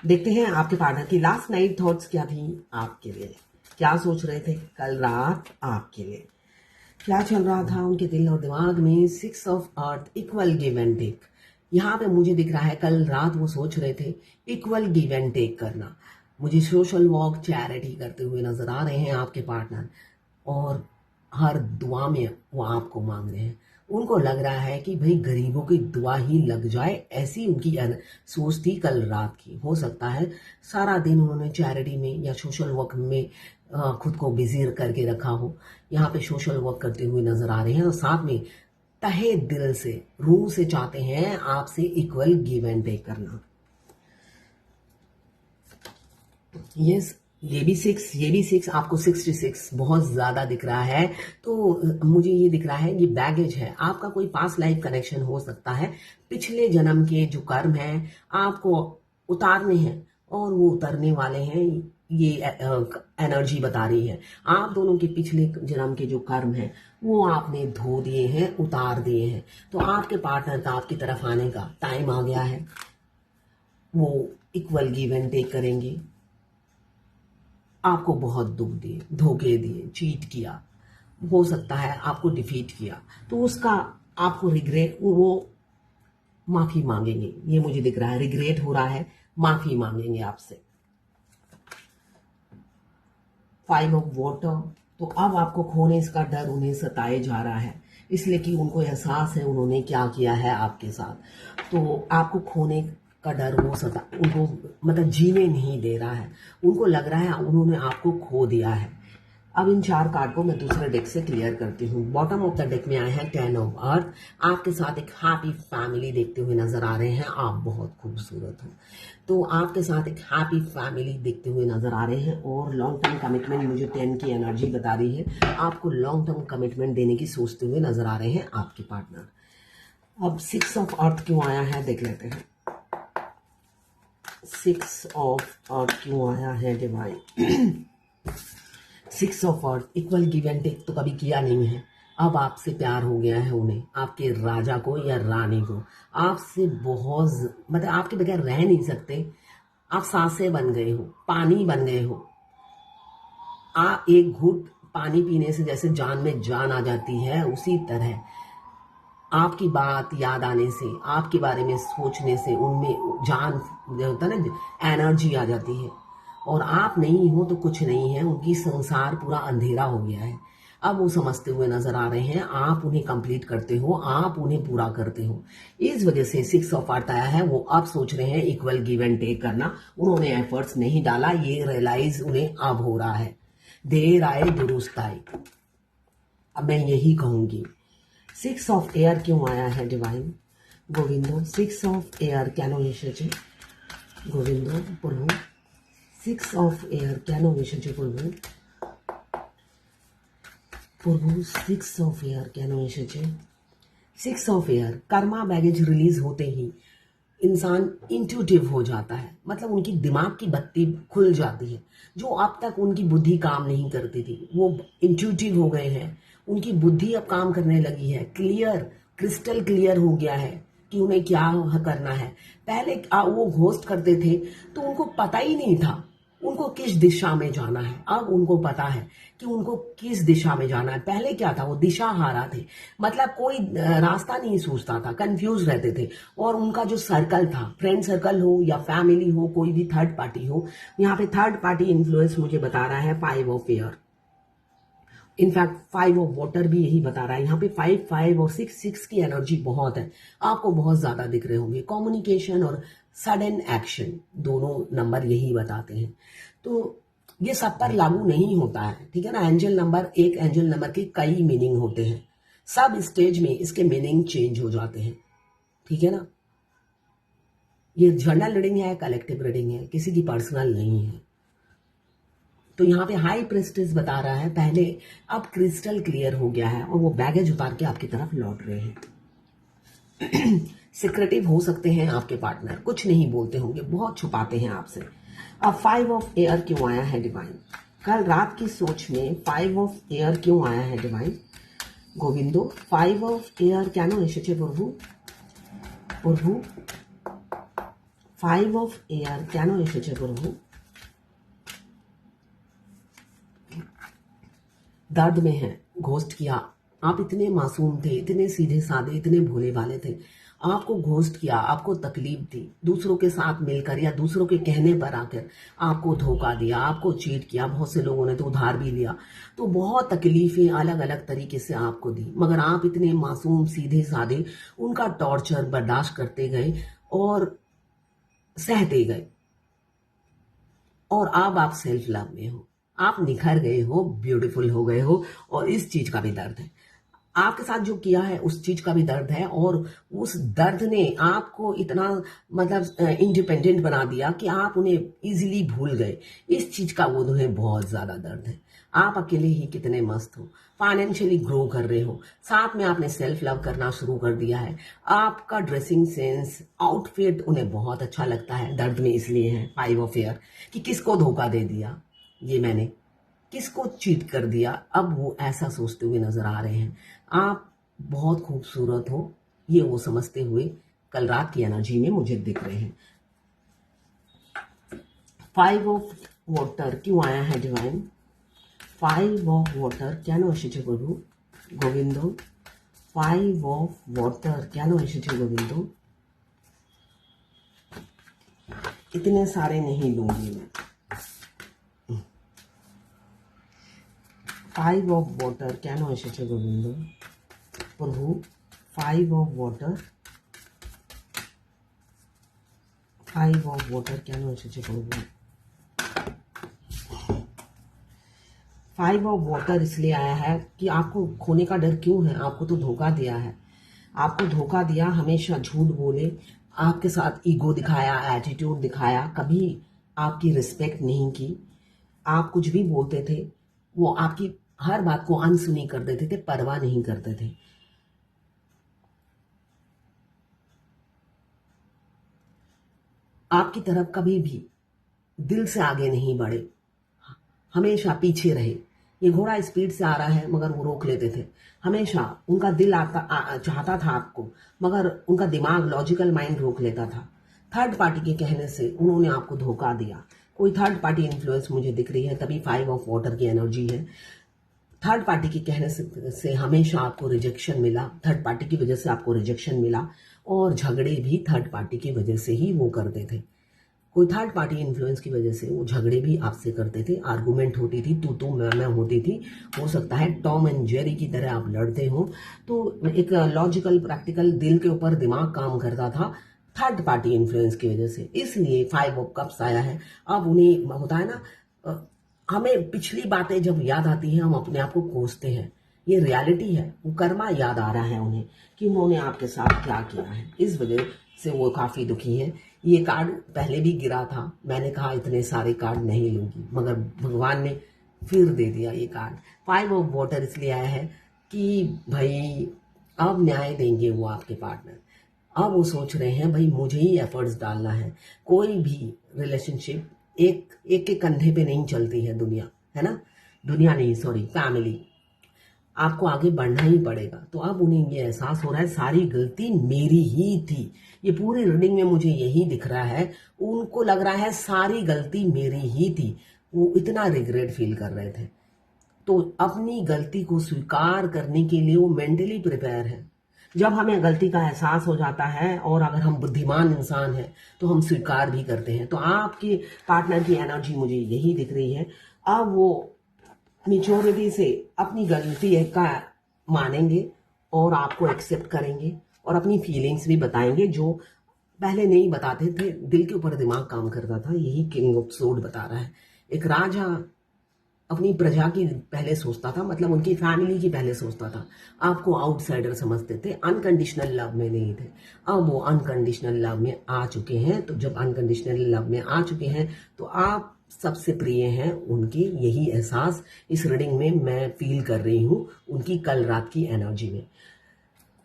देखते हैं आपके पार्टनर की लास्ट नाइट थॉट्स क्या थी आपके लिए, क्या सोच रहे थे कल रात आपके लिए, क्या चल रहा था उनके दिल और दिमाग में। 6 of earth, equal give and take. यहाँ पे मुझे दिख रहा है कल रात वो सोच रहे थे इक्वल गिव एंड टेक करना। मुझे सोशल वर्क, चैरिटी करते हुए नजर आ रहे हैं आपके पार्टनर, और हर दुआ में वो आपको मांग रहे हैं। उनको लग रहा है कि भाई गरीबों की दुआ ही लग जाए, ऐसी उनकी सोच थी कल रात की। हो सकता है सारा दिन उन्होंने चैरिटी में या सोशल वर्क में खुद को बिजी करके रखा हो। यहाँ पे सोशल वर्क करते हुए नजर आ रहे हैं और साथ में तहे दिल से, रूह से चाहते हैं आपसे इक्वल गिव एंड टेक करना। यस, ये भी 6, ये भी 6, आपको 66 बहुत ज्यादा दिख रहा है। तो मुझे ये दिख रहा है ये बैगेज है, आपका कोई पास्ट लाइफ कनेक्शन हो सकता है। पिछले जन्म के जो कर्म हैं आपको उतारने हैं और वो उतरने वाले हैं, ये एनर्जी बता रही है। आप दोनों के पिछले जन्म के जो कर्म हैं वो आपने धो दिए हैं, उतार दिए हैं। तो आपके पार्टनर का आपकी तरफ आने का टाइम आ गया है। वो इक्वल गिव एंड टेक करेंगे। आपको बहुत दुख दिए, धोखे दिए, चीट किया, हो सकता है आपको डिफीट किया, तो उसका आपको रिग्रेट, वो माफी मांगेंगे। ये मुझे दिख रहा है, रिग्रेट हो रहा है, माफी मांगेंगे आपसे। 5 ऑफ वाटर, तो अब आपको खोने इसका डर उन्हें सताए जा रहा है, इसलिए कि उनको एहसास है उन्होंने क्या किया है आपके साथ। तो आपको खोने का डर वो उनको मतलब जीने नहीं दे रहा है। उनको लग रहा है उन्होंने आपको खो दिया है। अब इन 4 कार्ड को मैं दूसरे डेक से क्लियर करती हूँ। बॉटम ऑफ द डेक में आए हैं 10 ऑफ अर्थ। आपके साथ एक हैप्पी फैमिली देखते हुए नजर आ रहे हैं। आप बहुत खूबसूरत हो, तो आपके साथ एक हैप्पी फैमिली देखते हुए नजर आ रहे हैं। और लॉन्ग टर्म कमिटमेंट, मुझे 10 की एनर्जी बता रही है, आपको लॉन्ग टर्म कमिटमेंट देने की सोचते हुए नजर आ रहे हैं आपके पार्टनर। अब 6 ऑफ अर्थ क्यों आया है देख लेते हैं। 6 ऑफ अर्थ क्यों आया है divine. 6 of earth, equal give and take तो कभी किया नहीं है। अब आपसे प्यार हो गया है उन्हें, आपके राजा को या रानी को। आपसे बहुत मतलब आपके बगैर रह नहीं सकते। आप सांसें बन गए हो, पानी बन गए हो। आप एक घूंट पानी पीने से जैसे जान में जान आ जाती है, उसी तरह आपकी बात याद आने से, आपके बारे में सोचने से उनमें जान, जो होता है ना, एनर्जी आ जाती है। और आप नहीं हो तो कुछ नहीं है, उनकी संसार पूरा अंधेरा हो गया है। अब वो समझते हुए नजर आ रहे हैं, आप उन्हें कंप्लीट करते हो, आप उन्हें पूरा करते हो। इस वजह से 6 ऑफ अर्थ आया है। वो अब सोच रहे हैं इक्वल गिव एंड टेक करना। उन्होंने एफर्ट्स नहीं डाला, ये रियलाइज उन्हें अब हो रहा है। देर आए दुरुस्त आए, अब मैं यही कहूंगी। 6 ऑफ एयर क्यों आया है डिवाइन? गोविंदो 6 ऑफ एयर কেন এসেছে? গোবিন্দ প্রভু 6 ऑफ एयर কেন এসেছে প্রভু? প্রভু 6 ऑफ एयर কেন এসেছে? 6 of air, Karma baggage release होते ही इंसान इंट्यूटिव हो जाता है, मतलब उनकी दिमाग की बत्ती खुल जाती है। जो अब तक उनकी बुद्धि काम नहीं करती थी, वो इंट्यूटिव हो गए हैं। उनकी बुद्धि अब काम करने लगी है, क्लियर, क्रिस्टल क्लियर हो गया है कि उन्हें क्या करना है। पहले वो घोस्ट करते थे तो उनको पता ही नहीं था उनको किस दिशा में जाना है। अब उनको पता है कि उनको किस दिशा में जाना है। पहले क्या था, वो दिशा हारा थे, मतलब कोई रास्ता नहीं सूझता था, कंफ्यूज रहते थे। और उनका जो सर्कल था, फ्रेंड सर्कल हो या फैमिली हो, कोई भी थर्ड पार्टी हो, यहाँ पे थर्ड पार्टी इन्फ्लुएंस मुझे बता रहा है 5 of air. In fact 5 of water भी यही बता रहा है। यहाँ पे 5, 5 और 6, 6 की एनर्जी बहुत है, आपको बहुत ज्यादा दिख रहे होंगे। कम्युनिकेशन और सडन एक्शन, दोनों नंबर यही बताते हैं। तो ये सब पर लागू नहीं होता है, ठीक है ना। एंजल नंबर, एक एंजल नंबर के कई मीनिंग होते हैं। सब स्टेज में इसके मीनिंग चेंज हो जाते हैं, ठीक है ना। ये जनरल रीडिंग है, कलेक्टिव रीडिंग है, किसी की पर्सनल नहीं है। तो यहाँ पे हाई प्रेस्टिस बता रहा है पहले, अब क्रिस्टल क्लियर हो गया है और वो बैगेज उतार के आपकी तरफ लौट रहे हैं। सिक्रेटिव हो सकते हैं आपके पार्टनर, कुछ नहीं बोलते होंगे, बहुत छुपाते हैं आपसे। अब 5 ऑफ एयर क्यों आया है डिवाइन? कल रात की सोच में 5 ऑफ एयर क्यों आया है डिवाइन? गोविंदो 5 ऑफ एयर কেন এসেছে প্রভু? প্রভু फाइव ऑफ एयर কেন এসেছে প্রভু? दर्द में है, घोस्ट किया। आप इतने मासूम थे, इतने सीधे साधे, इतने भोले भाले थे। आपको घोस्ट किया, आपको तकलीफ दी, दूसरों के साथ मिलकर या दूसरों के कहने पर आकर आपको धोखा दिया, आपको चीट किया। बहुत से लोगों ने तो उधार भी लिया। तो बहुत तकलीफें अलग अलग तरीके से आपको दी, मगर आप इतने मासूम सीधे साधे उनका टॉर्चर बर्दाश्त करते गए और सहते गए। और अब आप सेल्फ लव में हो, आप निखर गए हो, ब्यूटीफुल हो गए हो। और इस चीज का भी दर्द है, आपके साथ जो किया है उस चीज का भी दर्द है। और उस दर्द ने आपको इतना मतलब इंडिपेंडेंट बना दिया कि आप उन्हें इजीली भूल गए। इस चीज का वो उन्हें बहुत ज्यादा दर्द है। आप अकेले ही कितने मस्त हो, फाइनेंशियली ग्रो कर रहे हो, साथ में आपने सेल्फ लव करना शुरू कर दिया है। आपका ड्रेसिंग सेंस, आउटफिट उन्हें बहुत अच्छा लगता है। दर्द में इसलिए है फाइव ऑफ एयर कि किसको धोखा दे दिया ये मैंने, किसको चीट कर दिया। अब वो ऐसा सोचते हुए नजर आ रहे हैं। आप बहुत खूबसूरत हो, ये वो समझते हुए कल रात की एनर्जी में मुझे दिख रहे हैं। फाइव ऑफ वाटर क्यों आया है डिवाइन? फाइव ऑफ वाटर কেন এসেছে প্রভু? গোবিন্দ, फाइव ऑफ वाटर কেন এসেছে গোবিন্द? इतने सारे नहीं लूंगी मैं। फाइव ऑफ वाटर কেন এসেছে গোবিন্দ? প্রভু, five of water, five of water কেন এসেছে প্রভু? फाइव ऑफ वाटर इसलिए आया है कि आपको खोने का डर क्यों है? आपको तो धोखा दिया है, आपको धोखा दिया, हमेशा झूठ बोले, आपके साथ ईगो दिखाया, एटीट्यूड दिखाया, कभी आपकी रिस्पेक्ट नहीं की। आप कुछ भी बोलते थे, वो आपकी हर बात को अनसुनी कर देते थे, परवाह नहीं करते थे। आपकी तरफ कभी भी दिल से आगे नहीं बढ़े, हमेशा पीछे रहे। ये घोड़ा स्पीड से आ रहा है मगर वो रोक लेते थे। हमेशा उनका दिल चाहता था आपको, मगर उनका दिमाग, लॉजिकल माइंड रोक लेता था। थर्ड पार्टी के कहने से उन्होंने आपको धोखा दिया। कोई थर्ड पार्टी इन्फ्लुएंस मुझे दिख रही है, तभी फाइव ऑफ वाटर की एनर्जी है। थर्ड पार्टी के कहने से हमेशा आपको रिजेक्शन मिला, थर्ड पार्टी की वजह से आपको रिजेक्शन मिला। और झगड़े भी थर्ड पार्टी की वजह से ही वो करते थे। कोई थर्ड पार्टी इन्फ्लुएंस की वजह से वो झगड़े भी आपसे करते थे, आर्गुमेंट होती थी, तू मैं होती थी। हो सकता है टॉम एंड जेरी की तरह आप लड़ते हो। तो एक लॉजिकल प्रैक्टिकल दिल के ऊपर दिमाग काम करता था थर्ड पार्टी इन्फ्लुएंस की वजह से। इसलिए फाइव ऑफ कप्स आया है। अब उन्हें होता है ना, हमें पिछली बातें जब याद आती हैं हम अपने आप को कोसते हैं। ये रियलिटी है, वो कर्मा याद आ रहा है उन्हें कि उन्होंने आपके साथ क्या किया है। इस वजह से वो काफी दुखी है। ये कार्ड पहले भी गिरा था, मैंने कहा इतने सारे कार्ड नहीं लूंगी, मगर भगवान ने फिर दे दिया ये कार्ड। फाइव ऑफ वाटर इसलिए आया है कि भाई अब न्याय देंगे वो आपके पार्टनर। अब वो सोच रहे हैं भाई मुझे ही एफर्ट्स डालना है। कोई भी रिलेशनशिप एक के कंधे पे नहीं चलती है दुनिया, है ना, दुनिया नहीं, सॉरी, फैमिली। आपको आगे बढ़ना ही पड़ेगा। तो अब उन्हें ये एहसास हो रहा है सारी गलती मेरी ही थी। ये पूरी रीडिंग में मुझे यही दिख रहा है, उनको लग रहा है सारी गलती मेरी ही थी। वो इतना रिग्रेट फील कर रहे थे। तो अपनी गलती को स्वीकार करने के लिए वो मेंटली प्रिपेयर है। जब हमें गलती का एहसास हो जाता है और अगर हम बुद्धिमान इंसान हैं तो हम स्वीकार भी करते हैं। तो आपके पार्टनर की एनर्जी मुझे यही दिख रही है। अब वो मेच्योरिटी से अपनी गलती का मानेंगे और आपको एक्सेप्ट करेंगे और अपनी फीलिंग्स भी बताएंगे जो पहले नहीं बताते थे, दिल के ऊपर दिमाग काम करता था। यही किंग ऑफ सोर्ड बता रहा है। एक राजा अपनी प्रजा की पहले सोचता था, मतलब उनकी फैमिली की पहले सोचता था। आपको आउटसाइडर समझते थे, अनकंडीशनल लव में नहीं थे। अब वो अनकंडीशनल लव में आ चुके हैं। तो जब अनकंडीशनल लव में आ चुके हैं तो आप सबसे प्रिय हैं उनकी। यही एहसास इस रीडिंग में मैं फील कर रही हूँ उनकी कल रात की एनर्जी में।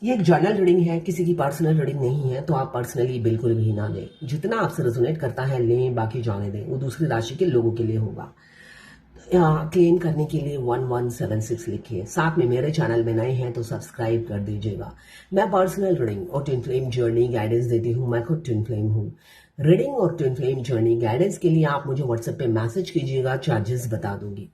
ये एक जर्नल रीडिंग है, किसी की पर्सनल रीडिंग नहीं है, तो आप पर्सनली बिल्कुल भी ना लें। जितना आपसे रेजोनेट करता है लें, बाकी जाने दें। वो दूसरी राशि के लोगों के लिए होगा। क्लेम करने के लिए 1176 लिखिए। साथ में मेरे चैनल में नए हैं तो सब्सक्राइब कर दीजिएगा। मैं पर्सनल रीडिंग और ट्विन फ्लेम जर्नी गाइडेंस देती हूँ। मैं खुद ट्विन फ्लेम हूँ। रीडिंग और ट्विन फ्लेम जर्नी गाइडेंस के लिए आप मुझे व्हाट्सएप पे मैसेज कीजिएगा, चार्जेस बता दूंगी।